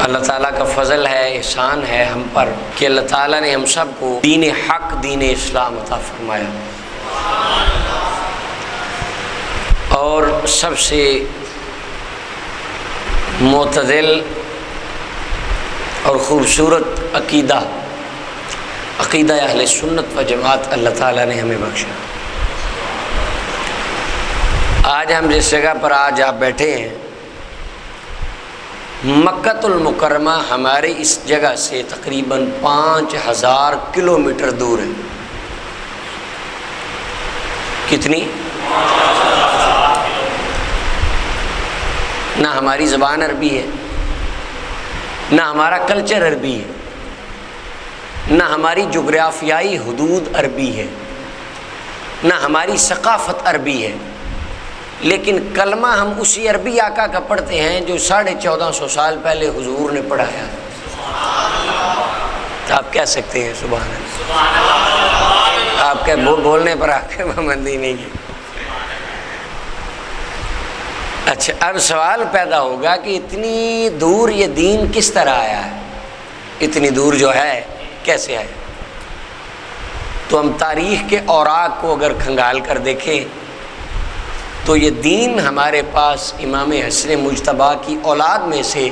اللہ تعالیٰ کا فضل ہے، احسان ہے ہم پر کہ اللہ تعالیٰ نے ہم سب کو دین حق، دین اسلام عطا فرمایا، اور سب سے معتدل اور خوبصورت عقیدہ اہل سنت و جماعت اللہ تعالیٰ نے ہمیں بخشا۔ آج ہم جس جگہ پر آج آپ بیٹھے ہیں، مکہ المکرمہ ہمارے اس جگہ سے تقریباً 5000 کلومیٹر دور ہے۔ کتنی؟ نہ ہماری زبان عربی ہے، نہ ہمارا کلچر عربی ہے، نہ ہماری جغرافیائی حدود عربی ہے، نہ ہماری ثقافت عربی ہے، لیکن کلمہ ہم اسی عربی آقا کا پڑھتے ہیں جو 1450 سال پہلے حضور نے پڑھایا۔ تو آپ کہہ سکتے ہیں سبحان اللہ، آپ کے بولنے پر آپ کے پابندی نہیں ہے۔ اچھا، اب سوال پیدا ہوگا کہ اتنی دور یہ دین کس طرح آیا ہے، اتنی دور جو ہے کیسے آیا؟ تو ہم تاریخ کے اوراق کو اگر کھنگال کر دیکھیں تو یہ دین ہمارے پاس امام حسن مجتبیٰ کی اولاد میں سے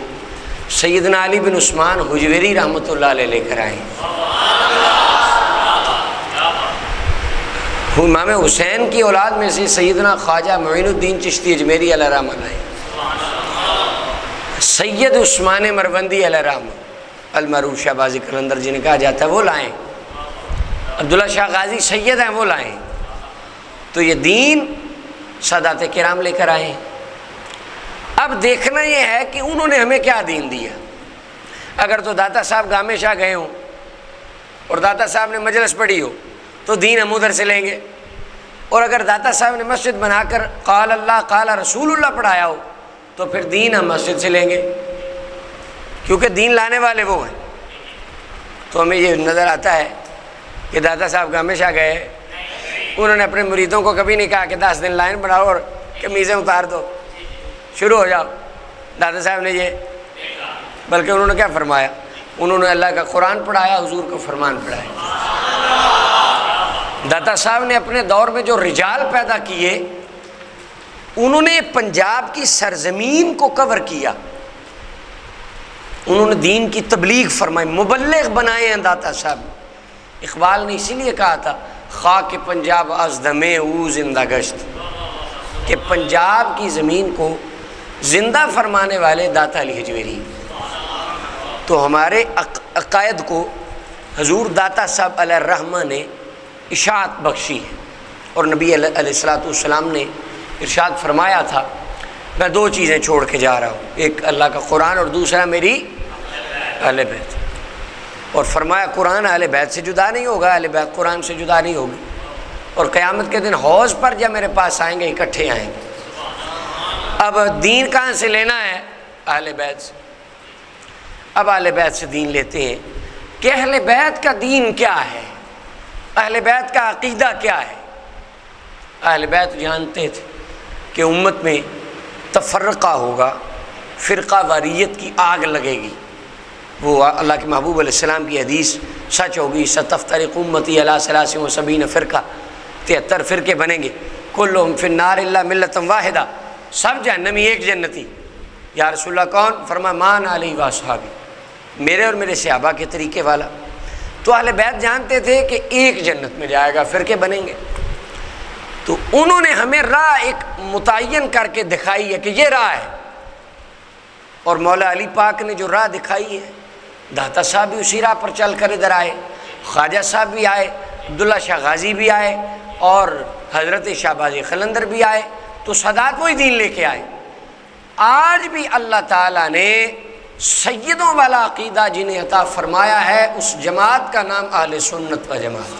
سیدنا علی بن عثمان حجویری رحمۃ اللہ علیہ لے کر آئے۔ امام حسین کی اولاد میں سے سیدنا خواجہ معین الدین چشتی اجمیری علیہ رحمہ لائے، سید عثمان مروندی علیہ رحمہ المعروف شہبازی قلندر جنہیں کہا جاتا ہے وہ لائیں، عبداللہ شاہ غازی سید ہیں وہ لائیں۔ تو یہ دین سادات کرام لے کر آئے۔ اب دیکھنا یہ ہے کہ انہوں نے ہمیں کیا دین دیا۔ اگر تو داتا صاحب گامے شاہ گئے ہوں اور داتا صاحب نے مجلس پڑھی ہو تو دین ہم ادھر سے لیں گے، اور اگر داتا صاحب نے مسجد بنا کر قال اللہ قال رسول اللہ پڑھایا ہو تو پھر دین ہم مسجد سے لیں گے، کیونکہ دین لانے والے وہ ہیں۔ تو ہمیں یہ نظر آتا ہے کہ داتا صاحب گامے شاہ گئے، انہوں نے اپنے مریدوں کو کبھی نہیں کہا کہ 10 دن لائن بناؤ اور قمیضیں اتار دو، شروع ہو جاؤ۔ داتا صاحب نے یہ، بلکہ انہوں نے کیا فرمایا؟ انہوں نے اللہ کا قرآن پڑھایا، حضور کو فرمان پڑھایا۔ داتا صاحب نے اپنے دور میں جو رجال پیدا کیے، انہوں نے پنجاب کی سرزمین کو کور کیا، انہوں نے دین کی تبلیغ فرمائی، مبلغ بنائے ہیں داتا صاحب۔ اقبال نے اسی لیے کہا تھا خاک پنجاب از دمے او زندہ گشت، کہ پنجاب کی زمین کو زندہ فرمانے والے داتا علی حجویری۔ تو ہمارے عقائد کو حضور داتا صاحب علیہ الرحمہ نے اشاعت بخشی ہے، اور نبی علیہ الصلوۃ والسلام نے ارشاد فرمایا تھا میں 2 چیزیں چھوڑ کے جا رہا ہوں، ایک اللہ کا قرآن اور دوسرا میری اہل بیت، اور فرمایا قرآن اہل بیت سے جدا نہیں ہوگا، اہل بیت قرآن سے جدا نہیں ہوگی، اور قیامت کے دن حوض پر جب میرے پاس آئیں گے اکٹھے آئیں گے۔ اب دین کہاں سے لینا ہے؟ اہل بیت سے۔ اب اہل بیت سے دین لیتے ہیں کہ اہل بیت کا دین کیا ہے، اہل بیت کا عقیدہ کیا ہے۔ اہل بیت جانتے تھے کہ امت میں تفرقہ ہوگا، فرقہ واریت کی آگ لگے گی، وہ اللہ کے محبوب علیہ السلام کی حدیث سچ ہوگی، ستفترق امتی علی 73 فرقہ، 73 فرقے بنیں گے، کلہم فی النار الا ملۃ واحدہ، سب جہنمی ایک جنتی۔ یا رسول اللہ کون؟ فرمایا مان علی و اصحابی، میرے اور میرے صحابہ کے طریقے والا۔ تو اہل بیت جانتے تھے کہ ایک جنت میں جائے گا، فرقے بنیں گے، تو انہوں نے ہمیں راہ ایک متعین کر کے دکھائی ہے کہ یہ راہ ہے، اور مولا علی پاک نے جو راہ دکھائی ہے، داتا صاحب بھی اسی راہ پر چل کر ادھر آئے، خواجہ صاحب بھی آئے، عبداللہ شاہ غازی بھی آئے، اور حضرت شہبازی قلندر بھی آئے، تو سادات وہی دین لے کے آئے۔ آج بھی اللہ تعالیٰ نے سیدوں والا عقیدہ جنہیں عطا فرمایا ہے، اس جماعت کا نام اہل سنت و جماعت۔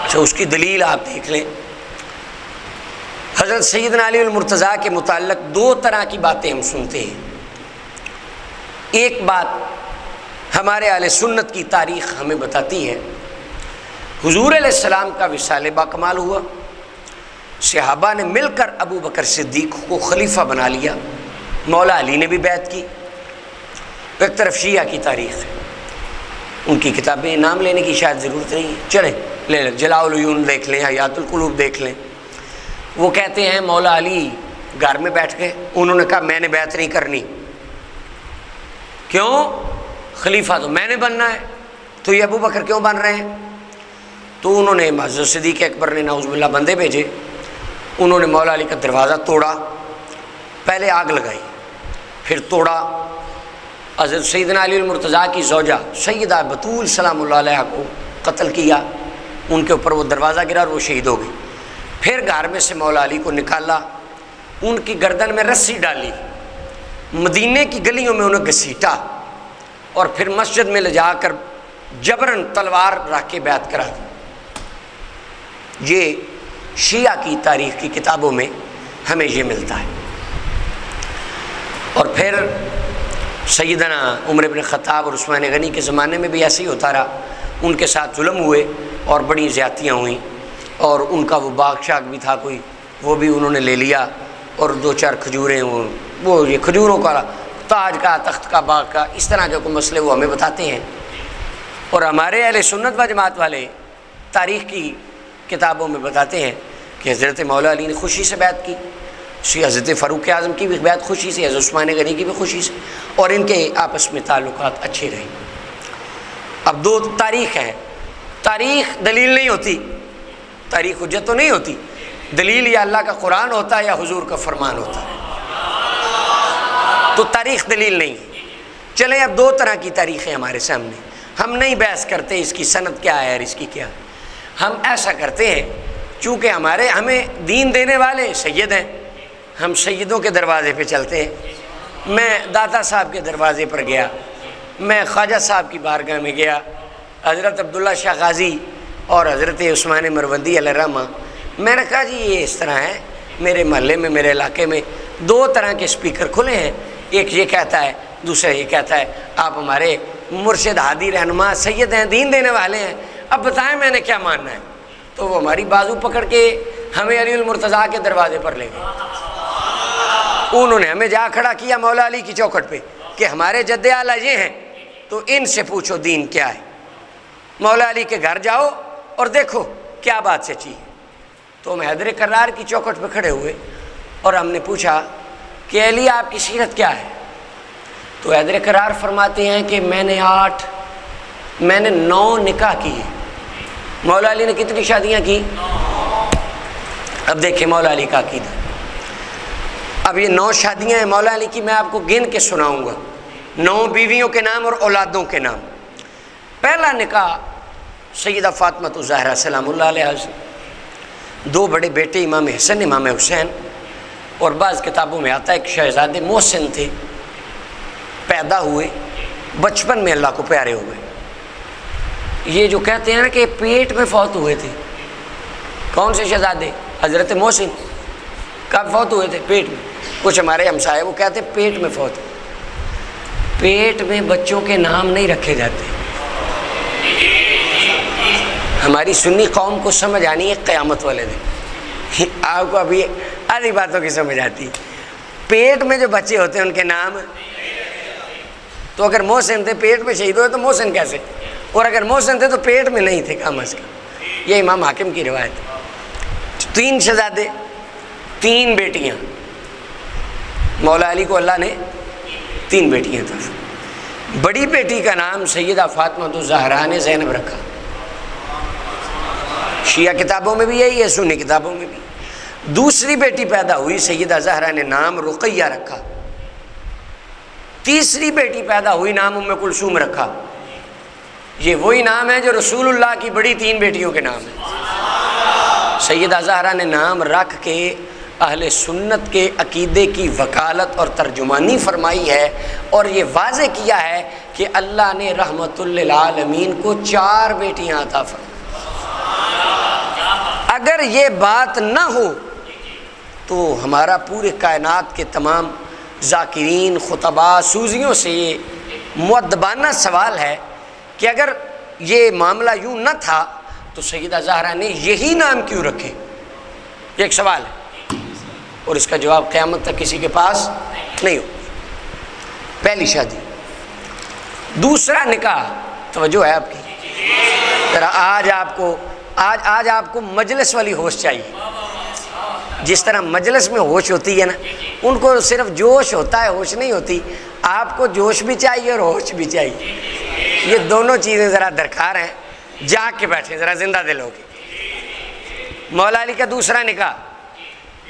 اچھا، اس کی دلیل آپ دیکھ لیں، حضرت سیدنا علی المرتضیٰ کے متعلق 2 طرح کی باتیں ہم سنتے ہیں۔ ایک بات ہمارے اہل سنت کی تاریخ ہمیں بتاتی ہے، حضور علیہ السلام کا وصال باکمال ہوا، صحابہ نے مل کر ابو بکر صدیق کو خلیفہ بنا لیا، مولا علی نے بھی بیعت کی. ایک طرف شیعہ کی تاریخ ہے، ان کی کتابیں نام لینے کی شاید ضرورت نہیں ہے، چلیں لے لیں. جلاء العیون دیکھ لیں، حیات القلوب دیکھ لیں. وہ کہتے ہیں مولا علی گھر میں بیٹھ کے انہوں نے کہا میں نے بیعت نہیں کرنی. کیوں؟ خلیفہ تو میں نے بننا ہے، تو یہ ابو بکر کیوں بن رہے ہیں؟ تو انہوں نے حضرت صدیق اکبر نے نعوذ باللہ بندے بھیجے، انہوں نے مولا علی کا دروازہ توڑا، پہلے آگ لگائی پھر توڑا. حضرت سیدنا علی المرتضیٰ کی زوجہ سیدہ بطول سلام اللہ علیہ کو قتل کیا، ان کے اوپر وہ دروازہ گرا اور وہ شہید ہو گئی. پھر گھر میں سے مولا علی کو نکالا، ان کی گردن میں رسی ڈالی، مدینے کی گلیوں میں انہیں گھسیٹا اور پھر مسجد میں لے جا کر جبراً تلوار رکھ کے بیعت کرا دی. یہ شیعہ کی تاریخ کی کتابوں میں ہمیں یہ ملتا ہے. اور پھر سیدنا عمر بن خطاب اور عثمان غنی کے زمانے میں بھی ایسے ہی ہوتا رہا، ان کے ساتھ ظلم ہوئے اور بڑی زیادتیاں ہوئیں، اور ان کا وہ باغ شاغ بھی تھا کوئی، وہ بھی انہوں نے لے لیا، اور 2-4 کھجوریں وہ یہ کھجوروں کا تاج کا تخت کا باغ کا اس طرح کے کوئی مسئلے وہ ہمیں بتاتے ہیں. اور ہمارے اہل سنت و جماعت والے تاریخ کی کتابوں میں بتاتے ہیں کہ حضرت مولا علی نے خوشی سے بیعت کی، حضرت فاروق اعظم کی بھی بیعت خوشی سے، حضرت عثمان غنی کی بھی خوشی سے، اور ان کے آپس میں تعلقات اچھے رہے. اب 2 تاریخ ہیں. تاریخ دلیل نہیں ہوتی، تاریخ حجت تو نہیں ہوتی، دلیل یا اللہ کا قرآن ہوتا ہے یا حضور کا فرمان ہوتا ہے، تو تاریخ دلیل نہیں. چلیں اب 2 طرح کی تاریخیں ہمارے سامنے. ہم نہیں بحث کرتے اس کی سند کیا ہے اور اس کی کیا ہے، ہم ایسا کرتے ہیں چونکہ ہمیں دین دینے والے سید ہیں، ہم سیدوں کے دروازے پہ چلتے ہیں. میں داتا صاحب کے دروازے پر گیا، میں خواجہ صاحب کی بارگاہ میں گیا، حضرت عبداللہ شاہ غازی اور حضرت عثمان مروندی علیہ الرحمہ. میں نے کہا جی یہ اس طرح ہے، میرے محلے میں میرے علاقے میں 2 طرح کے سپیکر کھلے ہیں، ایک یہ کہتا ہے، دوسرا یہ کہتا ہے آپ ہمارے مرشد ہادی رہنما سید ہیں، دین دینے والے ہیں، اب بتائیں میں نے کیا ماننا ہے. تو وہ ہماری بازو پکڑ کے ہمیں علی المرتضیٰ کے دروازے پر لے گئے. انہوں نے ہمیں جا کھڑا کیا مولا علی کی چوکھٹ پہ کہ ہمارے جد اعلیٰ یہ ہیں، تو ان سے پوچھو دین کیا ہے. مولا علی کے گھر جاؤ اور دیکھو کیا بات سچی ہے. تو ہم حیدر کرار کی چوکھٹ پہ کھڑے ہوئے اور ہم نے پوچھا کہ علی آپ کی سیرت کیا ہے. تو حیدر کرار فرماتے ہیں کہ میں نے 9 نکاح کیے. مولا علی نے کتنی شادیاں کی؟ اب دیکھیں مولا علی کا عقیدہ. اب یہ 9 شادیاں ہیں مولا علی کی، میں آپ کو گن کے سناؤں گا، 9 بیویوں کے نام اور اولادوں کے نام. پہلا نکاح سیدہ فاطمہ الزہرا سلام اللہ علیہ سے، 2 بڑے بیٹے امام حسن امام حسین، اور بعض کتابوں میں آتا ہے کہ شہزادے محسن تھے، پیدا ہوئے بچپن میں اللہ کو پیارے ہوئے. یہ جو کہتے ہیں نا کہ پیٹ میں فوت ہوئے تھے، کون سے شہزادے؟ حضرت محسن کب فوت ہوئے تھے؟ پیٹ میں. کچھ ہمارے ہمسائے وہ کہتے ہیں پیٹ میں فوت ہوئے. پیٹ میں بچوں کے نام نہیں رکھے جاتے. ہماری سنی قوم کو سمجھ آنی ہے قیامت والے دن. آپ کو ابھی آدھی باتوں کی سمجھ آتی. پیٹ میں جو بچے ہوتے ہیں ان کے نام، تو اگر محسن تھے پیٹ میں شہید ہوئے تو محسن کیسے، اور اگر محسن تھے تو پیٹ میں نہیں تھے کم از کم. یہ امام حاکم کی روایت ہے. 3 شہزادے 3 بیٹیاں. مولا علی کو اللہ نے 3 بیٹیاں تھا. بڑی بیٹی کا نام سیدہ فاطمہ الزہرا نے زینب رکھا. شیعہ کتابوں میں بھی یہی ہے، سنی کتابوں میں بھی. دوسری بیٹی پیدا ہوئی سیدہ زہرا نے نام رقیہ رکھا. تیسری بیٹی پیدا ہوئی نام ام کلثوم رکھا. یہ وہی نام ہے جو رسول اللہ کی بڑی 3 بیٹیوں کے نام ہیں. سیدہ زہرا نے نام رکھ کے اہل سنت کے عقیدے کی وکالت اور ترجمانی فرمائی ہے، اور یہ واضح کیا ہے کہ اللہ نے رحمت للعالمین کو 4 بیٹیاں عطا فرمائیں. اگر یہ بات نہ ہو تو ہمارا پورے کائنات کے تمام ذاکرین، خطباء، سوزیوں سے یہ مؤدبانہ سوال ہے کہ اگر یہ معاملہ یوں نہ تھا تو سیدہ زہرا نے یہی نام کیوں رکھے؟ یہ ایک سوال ہے. اور اس کا جواب قیامت تک کسی کے پاس نہیں ہو. پہلی شادی. دوسرا نکاح. توجہ ہے آپ کی ذرا. آج آپ کو مجلس والی ہوش چاہیے. جس طرح مجلس میں ہوش ہوتی ہے نا، ان کو صرف جوش ہوتا ہے، ہوش نہیں ہوتی. آپ کو جوش بھی چاہیے اور ہوش بھی چاہیے. یہ دونوں چیزیں ذرا درکار ہیں. جاگ کے بیٹھیں ذرا، زندہ دل ہو کے. مولا علی کا دوسرا نکاح.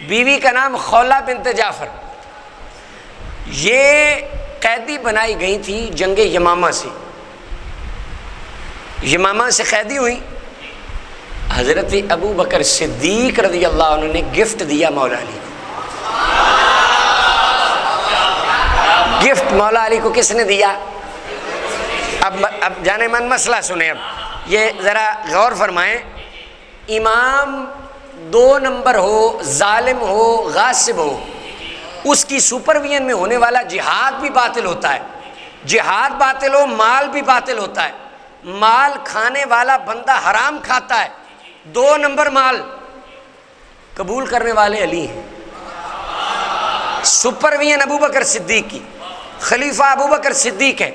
بیوی کا نام خولہ بنت جعفر. یہ قیدی بنائی گئی تھی جنگ یمامہ سے. یمامہ سے قیدی ہوئی. حضرت ابو بکر صدیق رضی اللہ عنہ نے گفٹ دیا مولا علی کو. گفٹ مولا علی کو کس نے دیا؟ اب جانے من مسئلہ سنیں. اب یہ ذرا غور فرمائیں. امام 2 نمبر ہو، ظالم ہو، غاصب ہو، اس کی سپرویژن میں ہونے والا جہاد بھی باطل ہوتا ہے. جہاد باطل ہو، مال بھی باطل ہوتا ہے. مال کھانے والا بندہ حرام کھاتا ہے. 2 نمبر مال قبول کرنے والے علی ہیں. سپرویژن ابو بکر صدیق کی، خلیفہ ابو بکر صدیق ہے.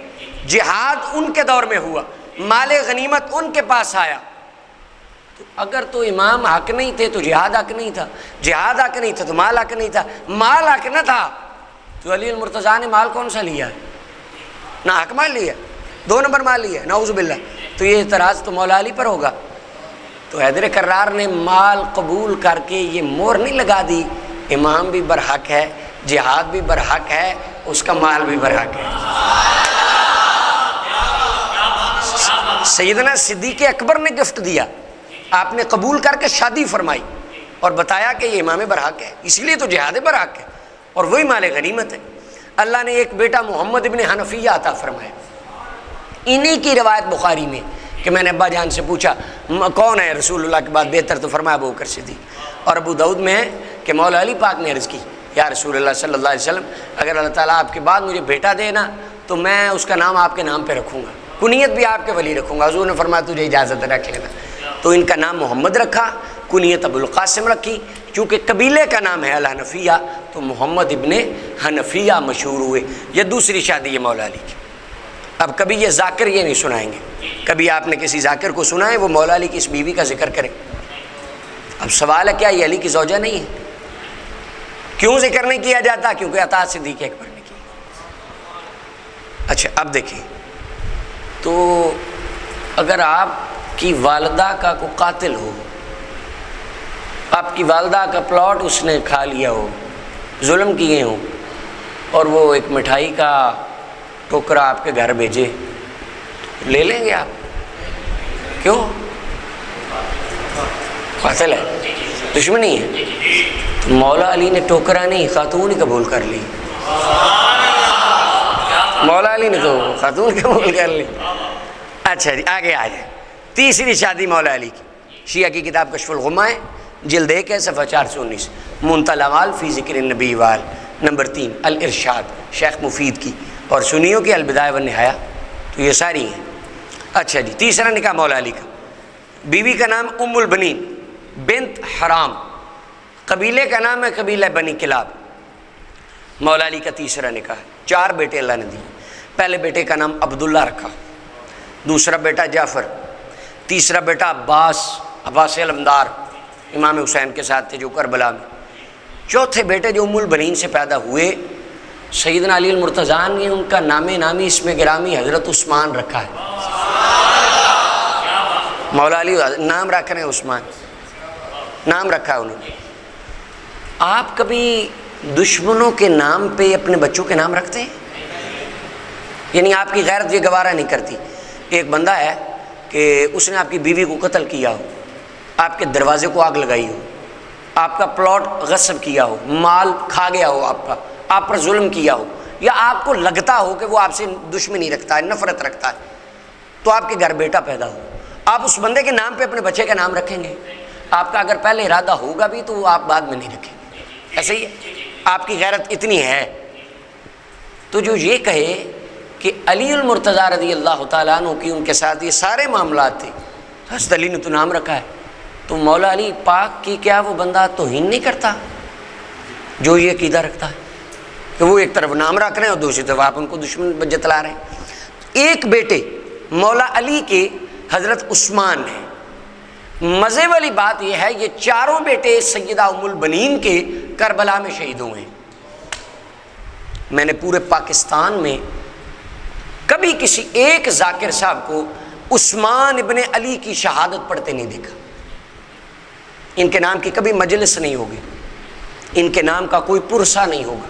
جہاد ان کے دور میں ہوا، مال غنیمت ان کے پاس آیا. تو اگر تو امام حق نہیں تھے تو جہاد حق نہیں تھا، جہاد حق نہیں تھا تو مال حق نہیں تھا، مال حق نہ تھا تو علی المرتضیٰ نے مال کون سا لیا ہے؟ نہ حق مال لیا، 2 نمبر مال لیا، نعوذ باللہ. تو یہ اعتراض تو مولا علی پر ہوگا. تو حیدر کرار نے مال قبول کر کے یہ مہر نہیں لگا دی، امام بھی برحق ہے، جہاد بھی برحق ہے، اس کا مال بھی برحق ہے. سیدنا صدیق اکبر نے گفٹ دیا، آپ نے قبول کر کے شادی فرمائی اور بتایا کہ یہ امام برحق ہے، اسی لیے تو جہاد برحق ہے اور وہی مال غنیمت ہے. اللہ نے ایک بیٹا محمد ابن حنفیہ عطا فرمایا. انہی کی روایت بخاری میں کہ میں نے ابا جان سے پوچھا کون ہے رسول اللہ کے بعد بہتر، تو فرمایا ابو بکر صدیق. اور ابو داؤد میں ہے کہ مولا علی پاک نے عرض کی یا رسول اللہ صلی اللہ علیہ وسلم، اگر اللہ تعالیٰ آپ کے بعد مجھے بیٹا دے نا تو میں اس کا نام آپ کے نام پہ رکھوں گا، کنیت بھی آپ کے ولی رکھوں گا. حضور نے فرمایا تجھے اجازت رکھ لینا. تو ان کا نام محمد رکھا، کنیت ابو القاسم رکھی. چونکہ قبیلے کا نام ہے الحنفیہ تو محمد ابن حنفیہ مشہور ہوئے. یہ دوسری شادی ہے مولا علی کی. اب کبھی یہ ذاکر یہ نہیں سنائیں گے، کبھی آپ نے کسی ذاکر کو سنا ہے وہ مولا علی کی اس بیوی کا ذکر کرے؟ اب سوال ہے کیا یہ علی کی زوجہ نہیں ہے؟ کیوں ذکر نہیں کیا جاتا؟ کیونکہ عطا صدیق اکبر نے کی. اچھا اب دیکھیں، تو اگر آپ کی والدہ کا کوئی قاتل ہو، آپ کی والدہ کا پلاٹ اس نے کھا لیا ہو، ظلم کیے ہوں، اور وہ ایک مٹھائی کا ٹوکرا آپ کے گھر بھیجے، لے لیں گے آپ؟ کیوں؟ قاتل ہے، دشمنی ہے. تو مولا علی نے ٹوکرا نہیں، خاتون ہی قبول کر لی. مولا علی نے تو خاتون قبول کر لی. اچھا جی آگے آ جائیں. تیسری شادی مولا علی کی. شیعہ کی کتاب کشف الغمہ ہے، جلد 1 ہے، صفحہ 419. منتهى الاعمال فی ذکر النبی وال. نمبر 3 الارشاد شیخ مفید کی، اور سنیوں کی البدایہ والنہایہ. تو یہ ساری ہیں. اچھا جی تیسرا نکاح مولا علی کا. بیوی کا نام ام البنین بنت حرام، قبیلے کا نام ہے قبیلہ بنی کلاب. مولا علی کا تیسرا نکاح. 4 بیٹے اللہ نے دیے. پہلے بیٹے کا نام عبداللہ رکھا، دوسرا بیٹا جعفر، تیسرا بیٹا عباس علمدار امام حسین کے ساتھ تھے جو کربلا میں. چوتھے بیٹے جو ام البنین سے پیدا ہوئے سیدنا علی المرتضیٰ نے ان کا نامی اس میں گرامی حضرت عثمان رکھا ہے. مولا علی نام رکھ رہے ہیں عثمان، نام رکھا ہے انہوں نے. آپ کبھی دشمنوں کے نام پہ اپنے بچوں کے نام رکھتے ہیں؟ یعنی آپ کی غیرت یہ گوارہ نہیں کرتی. ایک بندہ ہے کہ اس نے آپ کی بیوی کو قتل کیا ہو، آپ کے دروازے کو آگ لگائی ہو، آپ کا پلاٹ غصب کیا ہو، مال کھا گیا ہو، آپ پر ظلم کیا ہو، یا آپ کو لگتا ہو کہ وہ آپ سے دشمنی رکھتا ہے، نفرت رکھتا ہے، تو آپ کے گھر بیٹا پیدا ہو، آپ اس بندے کے نام پہ اپنے بچے کا نام رکھیں گے؟ آپ کا اگر پہلے ارادہ ہوگا بھی تو آپ بعد میں نہیں رکھیں گے. ایسے ہی آپ کی غیرت اتنی ہے. تو جو یہ کہے کہ علی المرتضیٰ رضی اللہ تعالیٰ عنہ کی ان کے ساتھ یہ سارے معاملات تھے، حضرت علی نے تو نام رکھا ہے، تو مولا علی پاک کی کیا وہ بندہ توہین نہیں کرتا؟ جو یہ عقیدہ رکھتا ہے کہ وہ ایک طرف نام رکھ رہے ہیں اور دوسری طرف آپ ان کو دشمن جتلا رہے ہیں۔ ایک بیٹے مولا علی کے حضرت عثمان ہیں۔ مزے والی بات یہ ہے یہ چاروں بیٹے سیدہ ام البنین کے کربلا میں شہید ہوئے ہیں۔ میں نے پورے پاکستان میں کبھی کسی ایک ذاکر صاحب کو عثمان ابن علی کی شہادت پڑھتے نہیں دیکھا۔ ان کے نام کی کبھی مجلس نہیں ہوگی، ان کے نام کا کوئی پرسہ نہیں ہوگا،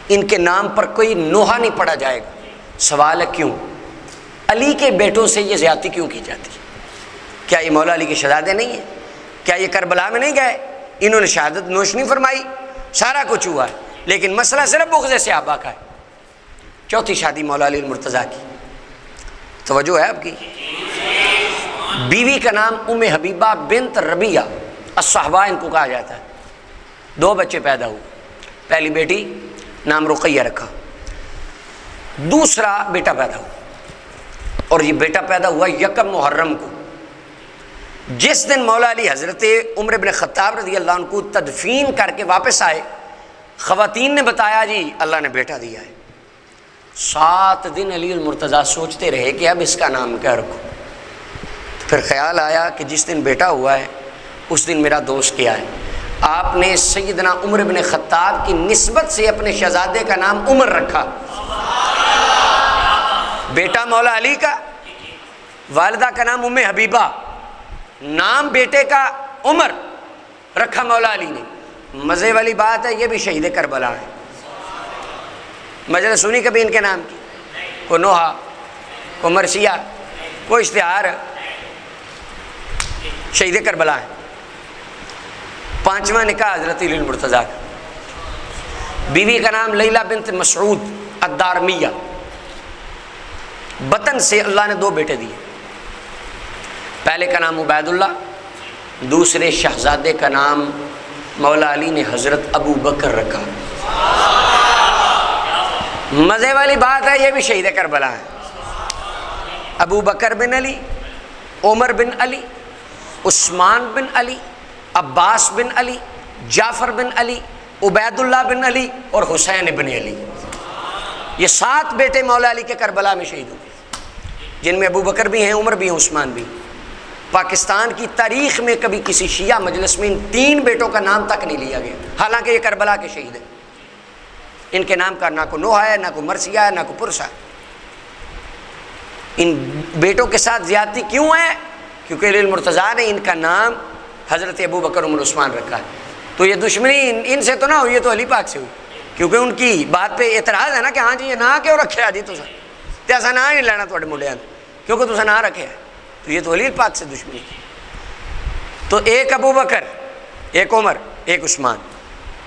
ان کے نام پر کوئی نوحہ نہیں پڑھا جائے گا۔ سوال ہے کیوں؟ علی کے بیٹوں سے یہ زیادتی کیوں کی جاتی ہے؟ کیا یہ مولا علی کے شہزادے نہیں ہیں؟ کیا یہ کربلا میں نہیں گئے؟ انہوں نے شہادت نوش نہیں فرمائی؟ سارا کچھ ہوا ہے، لیکن مسئلہ صرف بغض صحابہ کا ہے۔ چوتھی شادی مولا علی المرتضیٰ کی، توجہ ہے آپ کی؟ بیوی کا نام ام حبیبہ بنت ربیعہ الصحبہ ان کو کہا جاتا ہے۔ 2 بچے پیدا ہوئے، پہلی بیٹی نام رقیہ رکھا، دوسرا بیٹا پیدا ہوا، اور یہ بیٹا پیدا ہوا 1 محرم کو۔ جس دن مولا علی حضرت عمر بن خطاب رضی اللہ عنہ کو تدفین کر کے واپس آئے، خواتین نے بتایا جی اللہ نے بیٹا دیا ہے۔ 7 دن علی المرتضیٰ سوچتے رہے کہ اب اس کا نام کیا رکھوں۔ پھر خیال آیا کہ جس دن بیٹا ہوا ہے اس دن میرا دوست کیا ہے۔ آپ نے سیدنا عمر بن خطاب کی نسبت سے اپنے شہزادے کا نام عمر رکھا۔ بیٹا مولا علی کا، والدہ کا نام ام حبیبہ، نام بیٹے کا عمر رکھا مولا علی نے۔ مزے والی بات ہے یہ بھی شہید کربلا ہے۔ مجلس سنی کبھی ان کے نام کی؟ کوئی نوحہ، کوئی مرثیہ، کوئی اشتہار؟ شہید کربلا ہے۔ 5واں نکاح حضرت علی المرتضیٰ کا، بیوی کا نام لیلہ بنت مسعود الدارمیہ، بطن سے اللہ نے 2 بیٹے دیے، پہلے کا نام عبید اللہ، دوسرے شہزادے کا نام مولا علی نے حضرت ابو بکر رکھا۔ مزے والی بات ہے یہ بھی شہید کربلا ہے۔ ابو بکر بن علی، عمر بن علی، عثمان بن علی، عباس بن علی، جعفر بن علی، عبید اللہ بن علی اور حسین بن علی، یہ 7 بیٹے مولا علی کے کربلا میں شہید ہوئے، جن میں ابو بکر بھی ہیں، عمر بھی ہیں، عثمان بھی۔ پاکستان کی تاریخ میں کبھی کسی شیعہ مجلس میں ان 3 بیٹوں کا نام تک نہیں لیا گیا، حالانکہ یہ کربلا کے شہید ہیں۔ ان کے نام کا نہ کوئی نوحہ ہے، نہ کوئی مرثیہ ہے، نہ کوئی پرسہ ہے۔ ان بیٹوں کے ساتھ زیادتی کیوں ہے؟ کیونکہ علی المرتضیٰ نے ان کا نام حضرت ابو بکر عمر عثمان رکھا ہے۔ تو یہ دشمنی ان سے تو نہ ہوئی، یہ تو علی پاک سے ہوئی، کیونکہ ان کی بات پہ اعتراض ہے نا کہ ہاں جی یہ نہ کیوں رکھے جی تسا تے ایسا نہ نہیں لینا تھوڑے منڈیاں کیونکہ تسا نہ رکھے ہے، تو یہ تو علی پاک سے دشمنی کی۔ تو ایک ابو بکر، ایک عمر، ایک عثمان،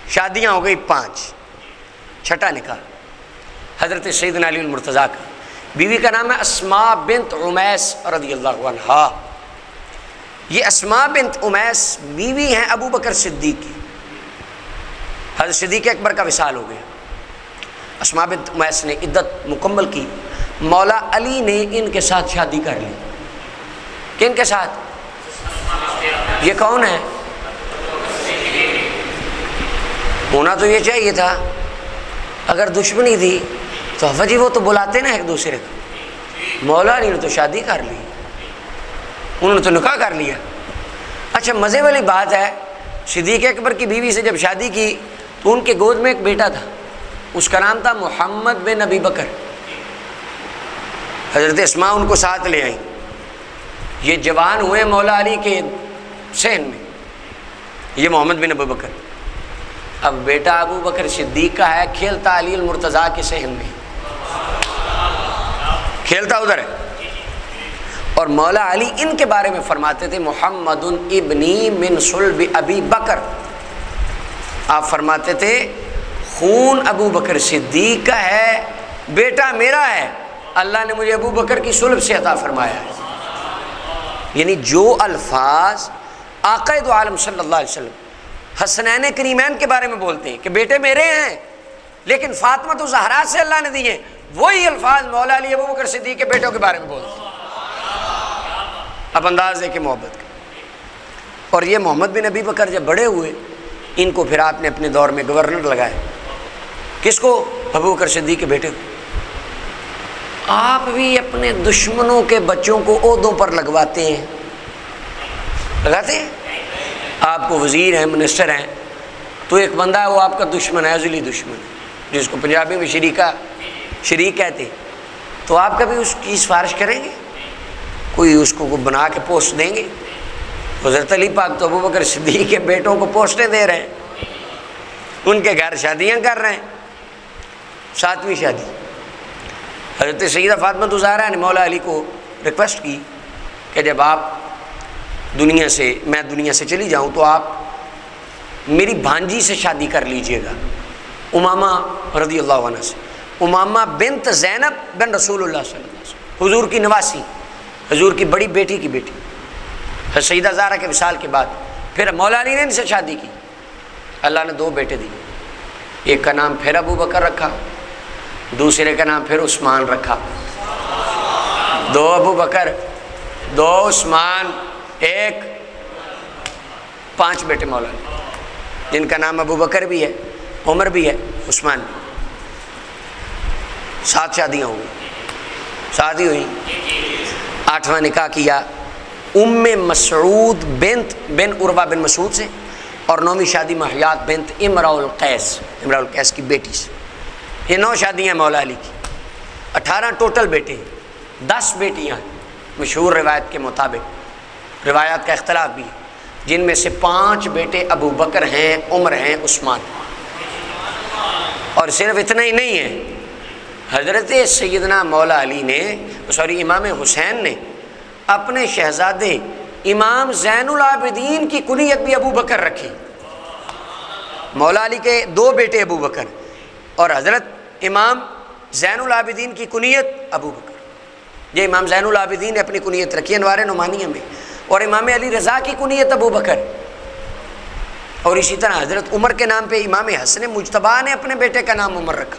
شادیاں ہو گئی 5۔ 6واں نکاح حضرت سیدنا علی المرتضیٰ کا، بیوی کا نام ہے اسماء بنت عمیس رضی اللہ عنہا۔ یہ اسماء بنت عمیس بیوی ہیں ابو بکر صدیق کی۔ حضرت صدیق اکبر کا وصال ہو گیا، اسماء بنت عمیس نے عدت مکمل کی، مولا علی نے ان کے ساتھ شادی کر لی۔ کن کے ساتھ؟ یہ کون ہے؟ ہونا تو یہ چاہیے تھا، اگر دشمنی تھی تو جی وہ تو بلاتے نا ایک دوسرے کو۔ مولا علی نے تو شادی کر لی، انہوں نے تو نکاح کر لیا۔ اچھا مزے والی بات ہے، صدیق اکبر کی بیوی سے جب شادی کی تو ان کے گود میں ایک بیٹا تھا، اس کا نام تھا محمد بن ابی بکر۔ حضرت اسماء ان کو ساتھ لے آئیں، یہ جوان ہوئے مولا علی کے صحن میں، یہ محمد بن ابی بکر۔ اب بیٹا ابو بکر صدیق کا ہے، کھیلتا علی المرتضیٰ کے صحن میں، کھیلتا ادھر ہے۔ اور مولا علی ان کے بارے میں فرماتے تھے محمد ابنی من صلب ابی بکر، آپ فرماتے تھے خون ابو بکر صدیق کا ہے، بیٹا میرا ہے، اللہ نے مجھے ابو بکر کی صلب سے عطا فرمایا ہے۔ یعنی جو الفاظ آقا دو عالم صلی اللہ علیہ وسلم حسنین کریمین کے بارے میں بولتے ہیں کہ بیٹے میرے ہیں لیکن فاطمہ تو زہرا سے اللہ نے دیے، وہی الفاظ مولا علی ابو بکر صدیق کے بیٹوں کے بارے میں بولتے ہیں۔ اب انداز ہے کہ محبت کا۔ اور یہ محمد بن ابی بکر جب بڑے ہوئے ان کو پھر آپ نے اپنے دور میں گورنر لگایا. کس کو؟ ابو بکر صدیق کے بیٹے کو. آپ بھی اپنے دشمنوں کے بچوں کو عہدوں پر لگواتے ہیں. لگاتے ہیں؟ آپ کو وزیر ہیں، منسٹر ہیں، تو ایک بندہ ہے وہ آپ کا دشمن ہے، ازلی دشمن، جس کو پنجابی میں شریک کہتے ہیں. تو آپ کبھی اس کی سفارش کریں گے؟ کوئی اس کو بنا کے پوسٹ دیں گے؟ حضرت علی پاک تو ابو بکر صدیق کے بیٹوں کو پوسٹیں دے رہے ہیں، ان کے گھر شادیاں کر رہے ہیں. 7ویں شادی. حضرت سیدہ فاطمہ الزہرا نے مولا علی کو ریکویسٹ کی کہ جب میں دنیا سے چلی جاؤں تو آپ میری بھانجی سے شادی کر لیجئے گا، امامہ رضی اللہ عنہ سے. امامہ بنت زینب بن رسول اللہ صلی اللہ علیہ وسلم، حضور کی نواسی، حضور کی بڑی بیٹی کی بیٹی. سیدہ زہرا کے وصال کے بعد پھر مولا علی نے ان سے شادی کی. اللہ نے 2 بیٹے دیے. ایک کا نام پھر ابو بکر رکھا، دوسرے کا نام پھر عثمان رکھا. 2 ابو بکر، 2 عثمان، 1 5 بیٹے مولا علی، جن کا نام ابو بکر بھی ہے، عمر بھی ہے، عثمان بھی. 7 شادیاں ہوئی. شادی ہوئی. 8واں نکاح کیا ام مسعود بن عروہ بن مسعود سے، اور 9ویں شادی مہیات بنت امرأ القیس کی بیٹی سے. یہ 9 شادیاں مولا علی کی. 18 ٹوٹل بیٹے، 10 بیٹیاں مشہور روایت کے مطابق. روایات کا اختلاف بھی ہے، جن میں سے 5 بیٹے ابو بکر ہیں، عمر ہیں، عثمان. اور صرف اتنا ہی نہیں ہے، حضرت سیدنا مولا علی نے امام حسین نے اپنے شہزادے امام زین العابدین کی کنیت بھی ابو بکر رکھی. مولا علی کے 2 بیٹے ابو بکر، اور حضرت امام زین العابدین کی کنیت ابو بکر. یہ امام زین العابدین نے اپنی کنیت رکھی انوار نعمانیہ میں، اور امام علی رضا کی کنیت ابو بکر. اور اسی طرح حضرت عمر کے نام پہ امام حسن مجتبیٰ نے اپنے بیٹے کا نام عمر رکھا،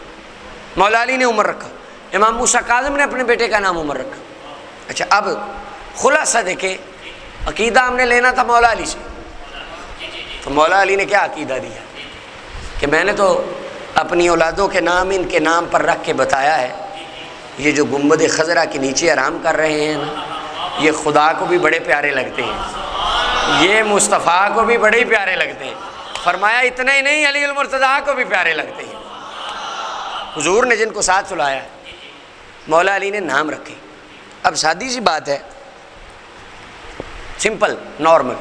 مولا علی نے عمر رکھا. امام موسیٰ کاظم نے اپنے بیٹے کا نام عمر رکھا. اچھا، اب خلاصہ دیکھیں، عقیدہ ہم نے لینا تھا مولا علی سے، تو مولا علی نے کیا عقیدہ دیا کہ میں نے تو اپنی اولادوں کے نام ان کے نام پر رکھ کے بتایا ہے. یہ جو گنبد خضرا کے نیچے آرام کر رہے ہیں نا، یہ خدا کو بھی بڑے پیارے لگتے ہیں، یہ مصطفیٰ کو بھی بڑے پیارے لگتے ہیں. فرمایا اتنا ہی نہیں، علی المرتضیٰ کو بھی پیارے لگتے ہیں. حضور نے جن کو ساتھ سلایا ہے، مولا علی نے نام رکھے. اب سادی سی بات ہے، سمپل نارمل.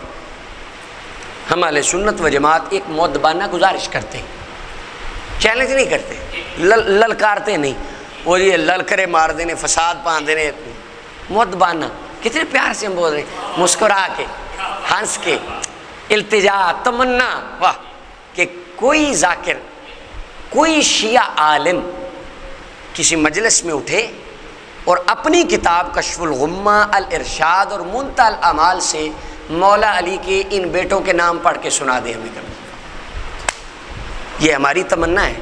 ہم اہل سنت و جماعت ایک مؤدبانہ گزارش کرتے ہیں، چیلنج نہیں کرتے، للکارتے نہیں. وہ یہ للکرے مار دینے، فساد پان دینے. مؤدبانہ کتنے پیار سے ہم بول رہے ہیں، مسکرا کے، ہنس کے، التجا، تمنا. واہ کہ کوئی ذاکر، کوئی شیعہ عالم کسی مجلس میں اٹھے اور اپنی کتاب کشف الغمہ، الارشاد اور منتہی الاعمال سے مولا علی کے ان بیٹوں کے نام پڑھ کے سنا دے ہمیں. کبھی یہ ہماری تمنا ہے.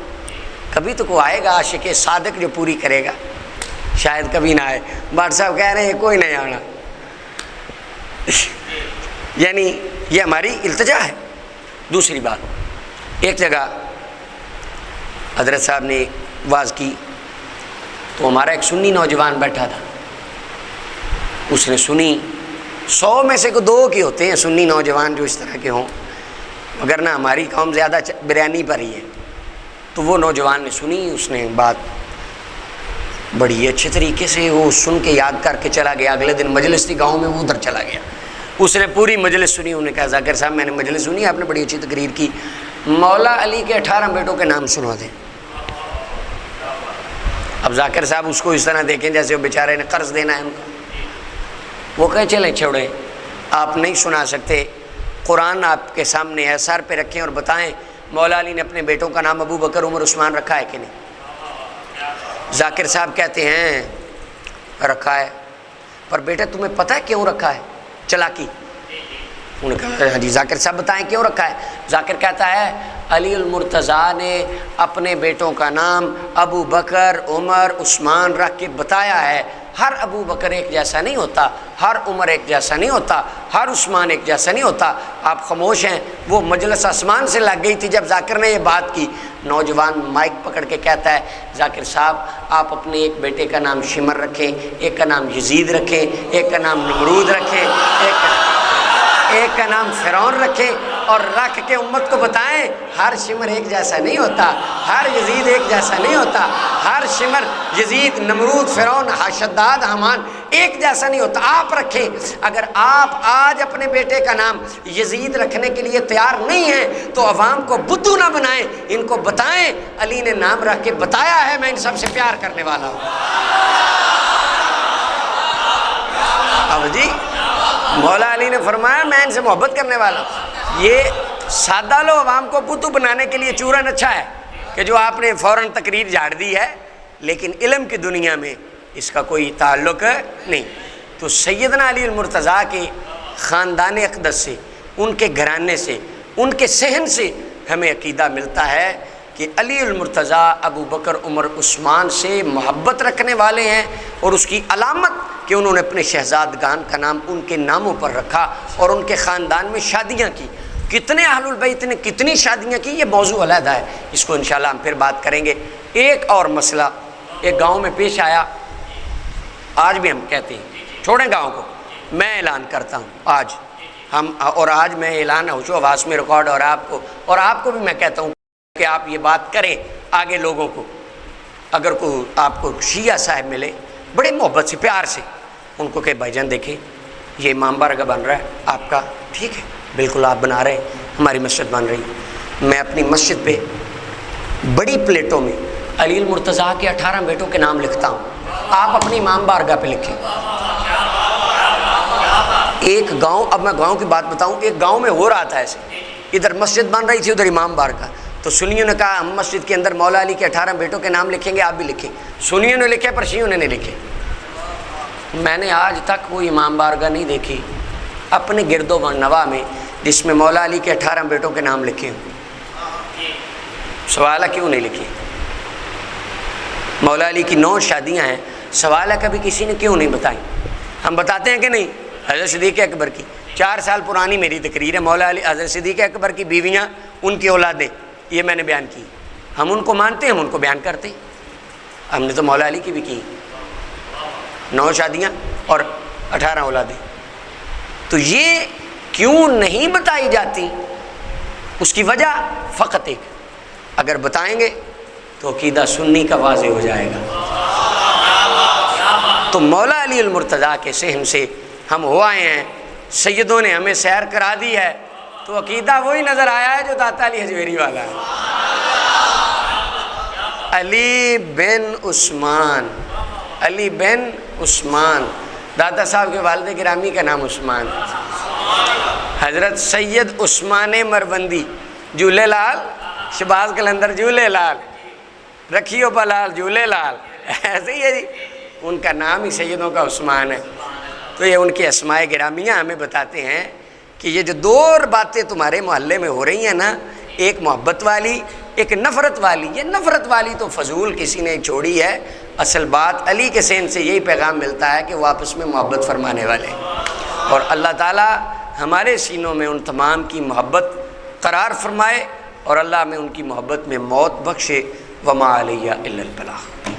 کبھی تو کوئی آئے گا عاشق صادق جو پوری کرے گا، شاید کبھی نہ آئے. بھٹ صاحب کہہ رہے ہیں کوئی نہیں آنا. یعنی یہ ہماری التجا ہے. دوسری بات، ایک جگہ حضرت صاحب نے واز کی تو ہمارا ایک سنی نوجوان بیٹھا تھا، اس نے سنی. 100 میں سے 2 کے ہوتے ہیں سنی نوجوان جو اس طرح کے ہوں، مگر نہ ہماری قوم زیادہ بریانی پر ہی ہے. تو وہ نوجوان نے سنی، اس نے بات بڑی اچھے طریقے سے وہ سن کے یاد کر کے چلا گیا. اگلے دن مجلس تھی گاؤں میں، وہ ادھر چلا گیا. اس نے پوری مجلس سنی. انہوں نے کہا ذاکر صاحب میں نے مجلس سنی، آپ نے بڑی اچھی تقریر کی، مولا علی کے 18 بیٹوں کے نام سنا دیں. اب ذاکر صاحب اس کو اس طرح دیکھیں جیسے وہ بیچارے نے قرض دینا ہے ان کو. وہ کہیں چلیں چھوڑیں، آپ نہیں سنا سکتے، قرآن آپ کے سامنے ہے، سر پہ رکھیں اور بتائیں مولا علی نے اپنے بیٹوں کا نام ابو بکر، عمر، عثمان رکھا ہے کہ نہیں. ذاکر صاحب کہتے ہیں رکھا ہے. پر بیٹا تمہیں پتہ ہے کیوں رکھا ہے؟ چلاکی. انہوں نے کہا جی ذاکر صاحب بتائیں کیوں رکھا ہے؟ ذاکر کہتا ہے علی المرتضیٰ نے اپنے بیٹوں کا نام ابو بکر، عمر، عثمان رکھ کے بتایا ہے۔ ہر ابو بکر ایک جیسا نہیں ہوتا، ہر عمر ایک جیسا نہیں ہوتا، ہر عثمان ایک جیسا نہیں ہوتا۔ آپ خاموش ہیں۔ وہ مجلس آسمان سے لگ گئی تھی جب ذاکر نے یہ بات کی۔ نوجوان مائک پکڑ کے کہتا ہے ذاکر صاحب آپ اپنے ایک بیٹے کا نام شمر رکھیں، ایک کا نام یزید رکھیں، ایک کا نام نمرود رکھیں، ایک کا نام فرعون رکھیں، اور رکھ کے امت کو بتائیں ہر شمر ایک جیسا نہیں ہوتا، ہر یزید ایک جیسا نہیں ہوتا، ہر شمر، یزید، نمرود، فرعون، شداد، حمان ایک جیسا نہیں ہوتا۔ آپ رکھیں۔ اگر آپ آج اپنے بیٹے کا نام یزید رکھنے کے لیے تیار نہیں ہیں تو عوام کو بدھو نہ بنائیں، ان کو بتائیں علی نے نام رکھ کے بتایا ہے میں ان سب سے پیار کرنے والا ہوں۔ اب جی مولا علی نے فرمایا میں ان سے محبت کرنے والا ہوں۔ یہ سادہ لو عوام کو بدھو بنانے کے لیے چورن اچھا ہے کہ جو آپ نے فوراً تقریر جھاڑ دی ہے، لیکن علم کی دنیا میں اس کا کوئی تعلق نہیں۔ تو سیدنا علی المرتضیٰ کے خاندان اقدس سے، ان کے گھرانے سے، ان کے صحن سے ہمیں عقیدہ ملتا ہے کہ علی المرتضیٰ ابو بکر، عمر، عثمان سے محبت رکھنے والے ہیں، اور اس کی علامت کہ انہوں نے اپنے شہزادگان کا نام ان کے ناموں پر رکھا اور ان کے خاندان میں شادیاں کی۔ کتنے اہل البیت نے کتنی شادیاں کی یہ موضوع علیحدہ ہے، اس کو انشاءاللہ ہم پھر بات کریں گے۔ ایک اور مسئلہ ایک گاؤں میں پیش آیا، آج بھی ہم کہتے ہیں چھوڑیں گاؤں کو، میں اعلان کرتا ہوں آج ہم، اور آج میں اعلان ہوش و حواس میں ریکارڈ اور آپ کو بھی میں کہتا ہوں کہ آپ یہ بات کریں آگے لوگوں کو۔ اگر کوئی آپ کو شیعہ صاحب ملے بڑے محبت سے، پیار سے، ان کو کہ بھائی جان دیکھیں یہ امام بارگاہ بن رہا ہے آپ کا، ٹھیک ہے بالکل آپ بنا رہے ہیں، ہماری مسجد بن رہی ہے، میں اپنی مسجد پہ بڑی پلیٹوں میں علی المرتضیٰ کے 18 بیٹوں کے نام لکھتا ہوں، آپ اپنی امام بارگاہ پہ لکھیں۔ ایک گاؤں، اب میں گاؤں کی بات بتاؤں، ایک گاؤں میں ہو رہا تھا ایسے، ادھر مسجد بن رہی تھی ادھر امام بارگاہ، تو سنیوں نے کہا ہم مسجد کے اندر مولا علی کے 18 بیٹوں کے نام لکھیں گے، آپ بھی لکھیں۔ سنیوں نے لکھے پر شیعوں نے نہیں لکھے۔ میں نے آج تک کوئی امام بارگاہ نہیں دیکھی اپنے گرد و نواح میں جس میں مولا علی کے 18 بیٹوں کے نام لکھے ہوں۔ سوال ہے کیوں نہیں لکھی؟ مولا علی کی 9 شادیاں ہیں، سوال ہے کبھی کسی نے کیوں نہیں بتائی؟ ہم بتاتے ہیں کہ نہیں؟ حضرت صدیق اکبر کی 4 سال پرانی میری تقریر ہے، مولا علی حضرت صدیق اکبر کی بیویاں، ان کی اولادیں، یہ میں نے بیان کی، ہم ان کو مانتے ہیں، ہم ان کو بیان کرتے ہیں۔ ہم نے تو مولا علی کی بھی کی 9 شادیاں اور 18 اولادیں، تو یہ کیوں نہیں بتائی جاتی؟ اس کی وجہ فقط ایک، اگر بتائیں گے تو عقیدہ سنی کا واضح ہو جائے گا۔ تو مولا علی المرتضیٰ کے صحن سے ہم ہو آئے ہیں، سیدوں نے ہمیں سیر کرا دی ہے، تو عقیدہ وہی نظر آیا ہے جو داتا علی حجویری والا ہے۔ علی بن عثمان، علی بن عثمان، داتا صاحب کے والد گرامی کا نام عثمان، حضرت سید عثمان مروندی، جھولے لال شباز کلندر جھولے لال، رکھیو بلال جھولے لال، ایسے ہی ہے جی، ان کا نام ہی سیدوں کا عثمان ہے۔ تو یہ ان کی اسماء گرامیہ ہمیں بتاتے ہیں کہ یہ جو 2 باتیں تمہارے محلے میں ہو رہی ہیں نا، ایک محبت والی، ایک نفرت والی، یہ نفرت والی تو فضول کسی نے چھوڑی ہے، اصل بات علی کے صحن سے یہی پیغام ملتا ہے کہ وہ آپس میں محبت فرمانے والے ہیں، اور اللہ تعالیٰ ہمارے سینوں میں ان تمام کی محبت قرار فرمائے، اور اللہ میں ان کی محبت میں موت بخشے۔ وما علیہ الا البلاغ۔